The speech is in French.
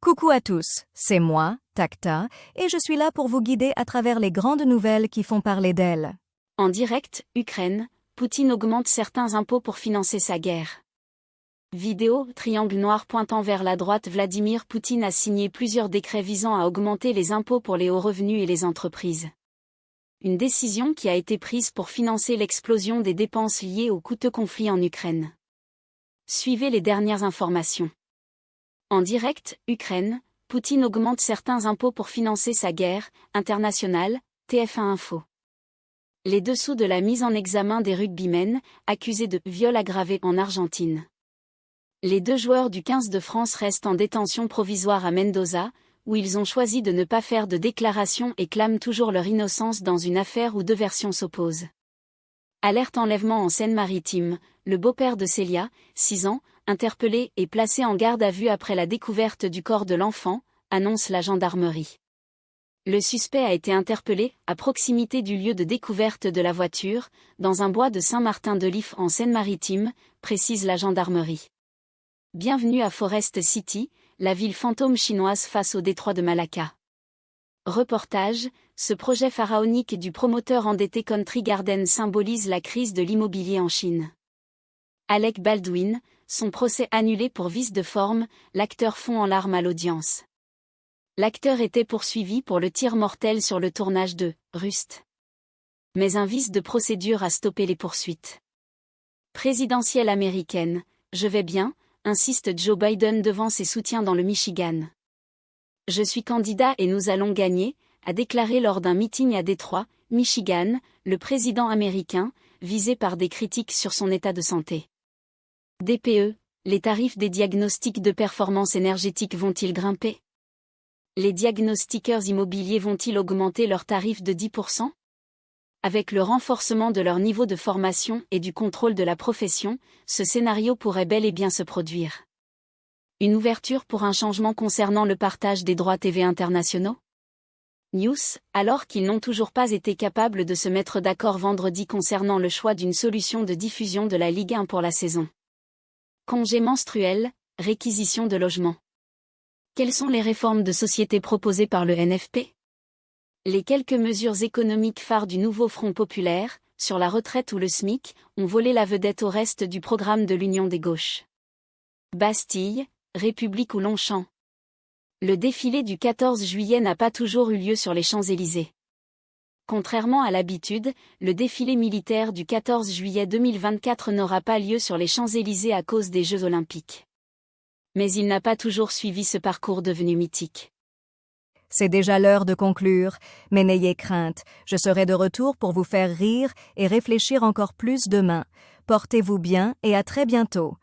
Coucou à tous, c'est moi, Takta, et je suis là pour vous guider à travers les grandes nouvelles qui font parler d'elle. En direct, Ukraine, Poutine augmente certains impôts pour financer sa guerre. Vidéo, triangle noir pointant vers la droite. Vladimir Poutine a signé plusieurs décrets visant à augmenter les impôts pour les hauts revenus et les entreprises. Une décision qui a été prise pour financer l'explosion des dépenses liées au coûteux conflit en Ukraine. Suivez les dernières informations. En direct, Ukraine, Poutine augmente certains impôts pour financer sa guerre internationale, TF1 Info. Les dessous de la mise en examen des rugbymen, accusés de viol aggravé en Argentine. Les deux joueurs du 15 de France restent en détention provisoire à Mendoza, où ils ont choisi de ne pas faire de déclaration et clament toujours leur innocence dans une affaire où deux versions s'opposent. Alerte enlèvement en Seine-Maritime, le beau-père de Célia, 6 ans, interpellé et placé en garde à vue après la découverte du corps de l'enfant, annonce la gendarmerie. Le suspect a été interpellé, à proximité du lieu de découverte de la voiture, dans un bois de Saint-Martin-de-Lif en Seine-Maritime, précise la gendarmerie. Bienvenue à Forest City, la ville fantôme chinoise face au détroit de Malacca. Reportage, ce projet pharaonique du promoteur endetté Country Garden symbolise la crise de l'immobilier en Chine. Alec Baldwin, son procès annulé pour vice de forme, l'acteur fond en larmes à l'audience. L'acteur était poursuivi pour le tir mortel sur le tournage de Rust. Mais un vice de procédure a stoppé les poursuites. Présidentielle américaine, je vais bien, insiste Joe Biden devant ses soutiens dans le Michigan. Je suis candidat et nous allons gagner, a déclaré lors d'un meeting à Détroit, Michigan, le président américain, visé par des critiques sur son état de santé. DPE, les tarifs des diagnostics de performance énergétique vont-ils grimper ? Les diagnostiqueurs immobiliers vont-ils augmenter leurs tarifs de 10%? Avec le renforcement de leur niveau de formation et du contrôle de la profession, ce scénario pourrait bel et bien se produire. Une ouverture pour un changement concernant le partage des droits TV internationaux? News, alors qu'ils n'ont toujours pas été capables de se mettre d'accord vendredi concernant le choix d'une solution de diffusion de la Ligue 1 pour la saison. Congé menstruel, réquisition de logements. Quelles sont les réformes de société proposées par le NFP? Les quelques mesures économiques phares du nouveau Front populaire, sur la retraite ou le SMIC, ont volé la vedette au reste du programme de l'Union des gauches. Bastille, République ou Longchamp. Le défilé du 14 juillet n'a pas toujours eu lieu sur les Champs-Élysées. Contrairement à l'habitude, le défilé militaire du 14 juillet 2024 n'aura pas lieu sur les Champs-Élysées à cause des Jeux Olympiques. Mais il n'a pas toujours suivi ce parcours devenu mythique. C'est déjà l'heure de conclure, mais n'ayez crainte, je serai de retour pour vous faire rire et réfléchir encore plus demain. Portez-vous bien et à très bientôt.